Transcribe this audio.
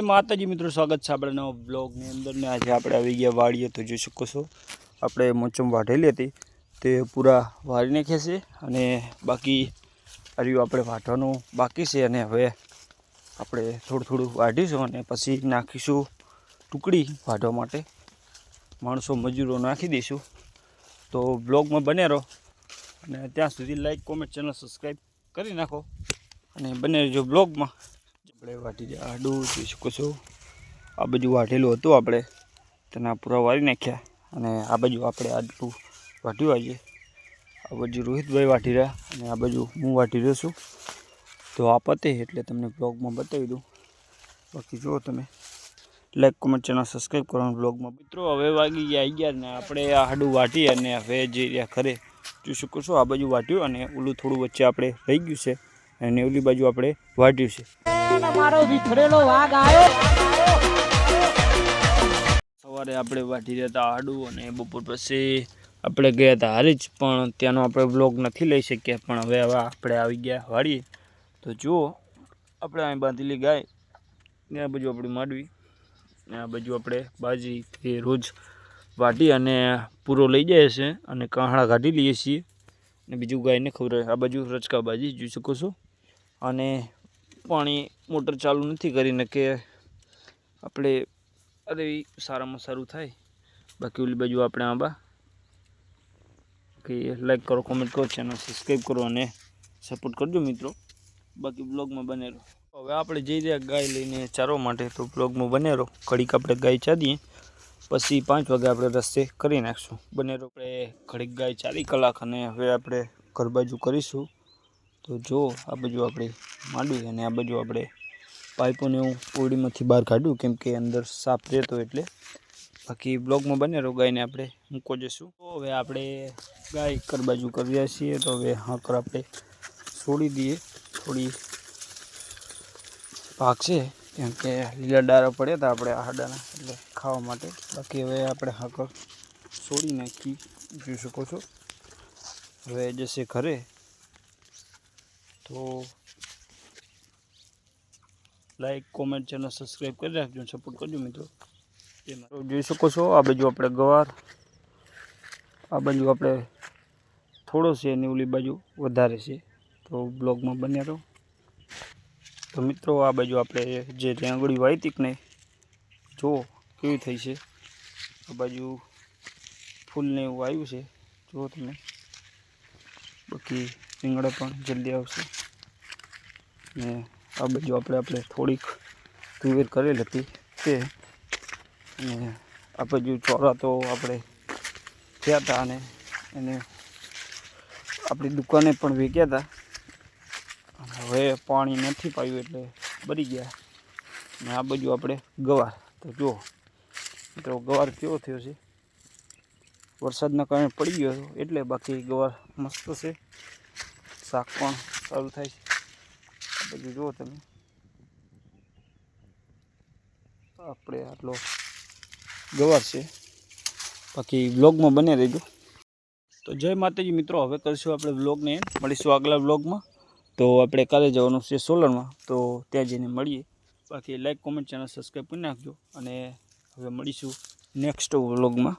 માતાજી મિત્રો, સ્વાગત છે આપણે નવા બ્લોગની અંદર ને આજે આપણે આવી ગયા વાડીએ. તો જોઈ શકો છો આપણે મોચમ વાઢેલી હતી તે પૂરા વાળી નાખ્યા છે અને બાકી હર્યું આપણે વાઢવાનું બાકી છે. અને હવે આપણે થોડું વાઢીશું અને પછી નાખીશું ટુકડી વાઢવા માટે. માણસો મજૂરો નાખી દઈશું. તો બ્લોગમાં બને રહો અને ત્યાં સુધી લાઈક કોમેન્ટ ચેનલ સબસ્ક્રાઈબ કરી નાખો અને બને રહેજો બ્લોગમાં. આપણે વાટી આડું જોઈ શકો છો. આ બાજુ વાઢેલું હતું આપણે તેના પૂરા વાળી નાખ્યા અને આ બાજુ આપણે આટલું વાટ્યું આવીએ. આ બાજુ રોહિતભાઈ વાટી રહ્યા અને આ બાજુ હું વાટી રહ્યો છું. તો આ પતે એટલે તમને બ્લોગમાં બતાવી દઉં. બાકી જુઓ તમે, લાઈક કોમેન્ટ ચેનલ સબસ્ક્રાઈબ કરવાનું બ્લોગમાં. મિત્રો હવે વાગી ગયા 11 ને આપણે આ આડું વાટી અને હવે જઈ રહ્યા ઘરે. જોઈ શકો છો આ બાજુ વાટ્યું અને ઓલું થોડું વચ્ચે આપણે રહી ગયું છે અને ઓલી બાજુ આપણે વાટ્યું છે. તમારો વિખરેલો વાઘ આવ્યો. સવારે આપણે વાટી રહ્યા હતા આડું અને બપોર પછી આપણે ગયા હતા હારીજ, પણ ત્યાંનો આપણે બ્લોગ નથી લઈ શક્યા. પણ હવે આપણે આવી ગયા વાડીએ. તો જુઓ આપણે અહીં બાંધેલી ગાય ને આ બાજુ આપણી માંડવી ને આ બાજુ આપણે બાજરી તે રોજ વાટી અને પૂરો લઈ જાય છે અને કાંહળા કાઢી લઈએ છીએ ને બીજું ગાયને ખવડાવે. આ બાજુ રચકા બાજી જોઈ શકો છો. અને પાણી મોટર ચાલુ નથી કરીને કે આપણે અરે સારામાં સારું થાય. બાકી ઓલી બાજુ આપણે આંબા કે લાઈક કરો, કોમેન્ટ કરો, ચેનલ સબસ્ક્રાઈબ કરો અને સપોર્ટ કરજો મિત્રો. બાકી બ્લોગમાં બને રહો. હવે આપણે જઈ રહ્યા ગાય લઈને ચારવા માટે. તો બ્લોગમાં બને રહો. ઘડીક આપણે ગાય ચાદીએ પછી 5 વાગે આપણે રસ્તે કરી નાખશું. બને રહો. આપણે ઘડીક ગાય 4 કલાક અને હવે આપણે ઘર બાજુ કરીશું. તો જો આ બાજુ આપણે માંડવી અને આ બાજુ આપણે પાઇપોને એવું ઓરડીમાંથી બહાર કાઢ્યું કેમ કે અંદર સાફ રહેતો એટલે. બાકી બ્લોગમાં બને રહો. ગાયને આપણે મૂકો જઈશું. તો હવે આપણે ગાય ઘર બાજુ કરી રહ્યા છીએ. તો હવે હાકર આપણે છોડી દઈએ. થોડી ભાગ છે કેમ કે લીલા ડારા પડ્યા હતા આપણે આડાના એટલે ખાવા માટે. બાકી હવે આપણે હાકર છોડી નાખી જોઈ શકો છો. હવે જશે ઘરે. તો લાઈક કોમેન્ટ ચેનલ સબસ્ક્રાઈબ કરી રાખજો, સપોર્ટ કરજો મિત્રો. જોઈ શકો છો આ બાજુ આપણે ગવાર, આ બાજુ આપણે થોડો છે અને ઓલી બાજુ વધારે છે. તો બ્લોગમાં બન્યા રહો. તો મિત્રો આ બાજુ આપણે જે રેંગડી વાવી હતી કે નહીં, જુઓ કેવી થઈ છે. આ બાજુ ફૂલને એવું આવ્યું છે જુઓ તમે. બાકી રીંગણા પણ જલ્દી આવશે. ને આ બાજુ આપણે થોડીક તુવેર કરેલ હતી તે. અને આ બાજુ ચોરા તો આપણે થયા હતા અને એને આપણી દુકાને પણ વેચ્યા હતા. હવે પાણી નથી પાયું એટલે બળી ગયા. અને આ બાજુ આપણે ગવાર. તો જુઓ મિત્રો ગવાર કેવો થયો છે. વરસાદના કારણે પડી ગયો હતો એટલે. બાકી ગવાર મસ્ત છે, શાક પણ સારું થાય છે. આ બાજુ જુઓ તમે, આપણે આટલો ગવાર છે. બાકી બ્લોગમાં બને રહેજો. તો જય માતાજી મિત્રો, હવે કરીશું આપણે બ્લોગને એન્ડ. મળીશું આગલા બ્લોગમાં. તો આપણે કાલે જવાનું છે સોલરમાં, તો ત્યાં જઈને મળીએ. બાકી લાઈક કોમેન્ટ ચેનલ સબસ્ક્રાઈબ કરી નાખજો અને હવે મળીશું નેક્સ્ટ વ્લોગમાં.